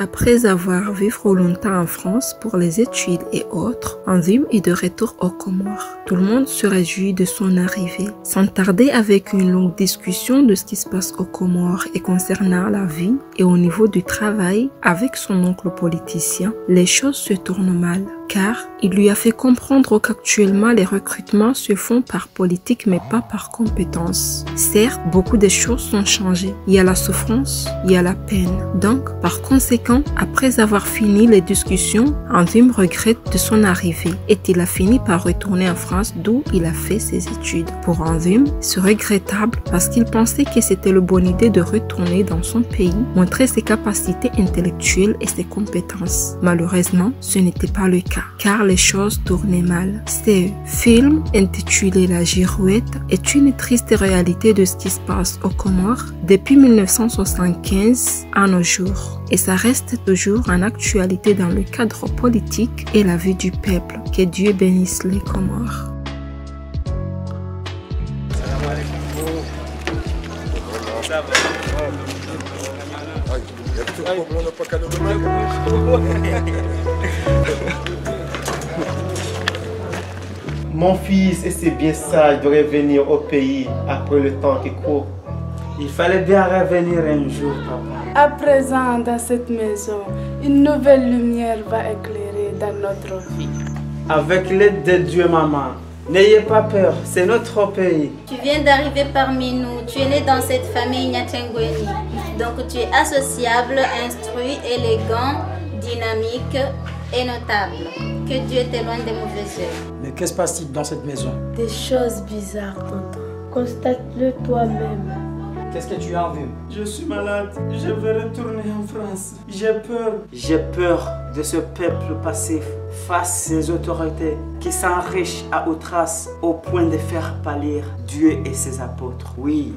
Après avoir vécu longtemps en France pour les études et autres, Anzim est de retour aux Comores. Tout le monde se réjouit de son arrivée. Sans tarder, avec une longue discussion de ce qui se passe aux Comores et concernant la vie et au niveau du travail avec son oncle politicien, les choses se tournent mal. Car il lui a fait comprendre qu'actuellement les recrutements se font par politique mais pas par compétence. Certes, beaucoup de choses sont changées. Il y a la souffrance, il y a la peine. Donc, par conséquent, après avoir fini les discussions, Anzim regrette de son arrivée et il a fini par retourner en France d'où il a fait ses études. Pour Anzim, c'est regrettable parce qu'il pensait que c'était une bonne idée de retourner dans son pays, montrer ses capacités intellectuelles et ses compétences. Malheureusement, ce n'était pas le cas, car les choses tournaient mal. Ce film, intitulé La Girouette, est une triste réalité de ce qui se passe aux Comores depuis 1975 à nos jours. Et ça reste toujours en actualité dans le cadre politique et la vie du peuple. Que Dieu bénisse les Comores. Mon fils, et c'est bien ça, de revenir au pays après le temps qui court. Il fallait bien revenir un jour, papa. À présent, dans cette maison, une nouvelle lumière va éclairer dans notre vie. Avec l'aide de Dieu, maman, n'ayez pas peur, c'est notre pays. Tu viens d'arriver parmi nous, tu es né dans cette famille Nyatengweni. Donc tu es associable, instruit, élégant, dynamique et notable. Que Dieu t'éloigne des mauvaises œuvres. Mais qu'est-ce qui se passe dans cette maison? Des choses bizarres, tonton. Constate-le toi-même. Qu'est-ce que tu as vu? Je suis malade, je veux retourner en France. J'ai peur. J'ai peur de ce peuple passif face aux autorités qui s'enrichissent à outrance au point de faire pâlir Dieu et ses apôtres. Oui,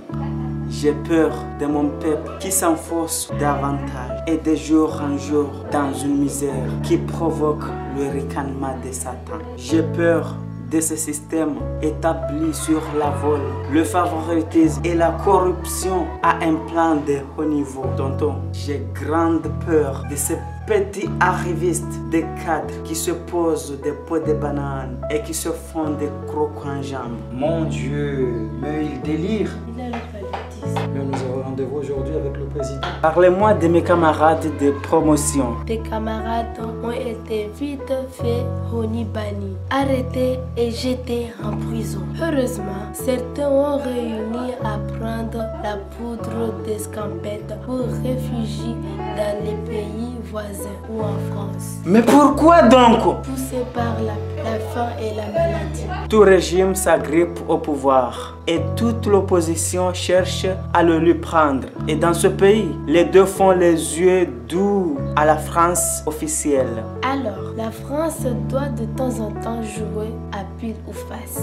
j'ai peur de mon peuple qui s'enfonce davantage et de jour en jour dans une misère qui provoque le ricanement de Satan. J'ai peur de ce système établi sur la vol, le favoritisme et la corruption à un plan de haut niveau. Tonton, j'ai grande peur de ces petits arrivistes, des cadres qui se posent des pots de bananes et qui se font des crocs en jambes. Mon Dieu, mais il délire. Il a le paludisme. Mais nous avons rendez-vous aujourd'hui avec le président. Parlez-moi de mes camarades de promotion. Tes camarades ont été vite fait honibani, arrêtés et jetés en prison. Heureusement, certains ont réuni à prendre la poudre d'escampette pour réfugier dans les pays voisins ou en France. Mais pourquoi donc? Poussés par la faim et la maladie. Tout régime s'agrippe au pouvoir et toute l'opposition cherche à le lui prendre. Et dans ce pays, les deux font les yeux doux à la France officielle. Alors, la France doit de temps en temps jouer à pile ou face.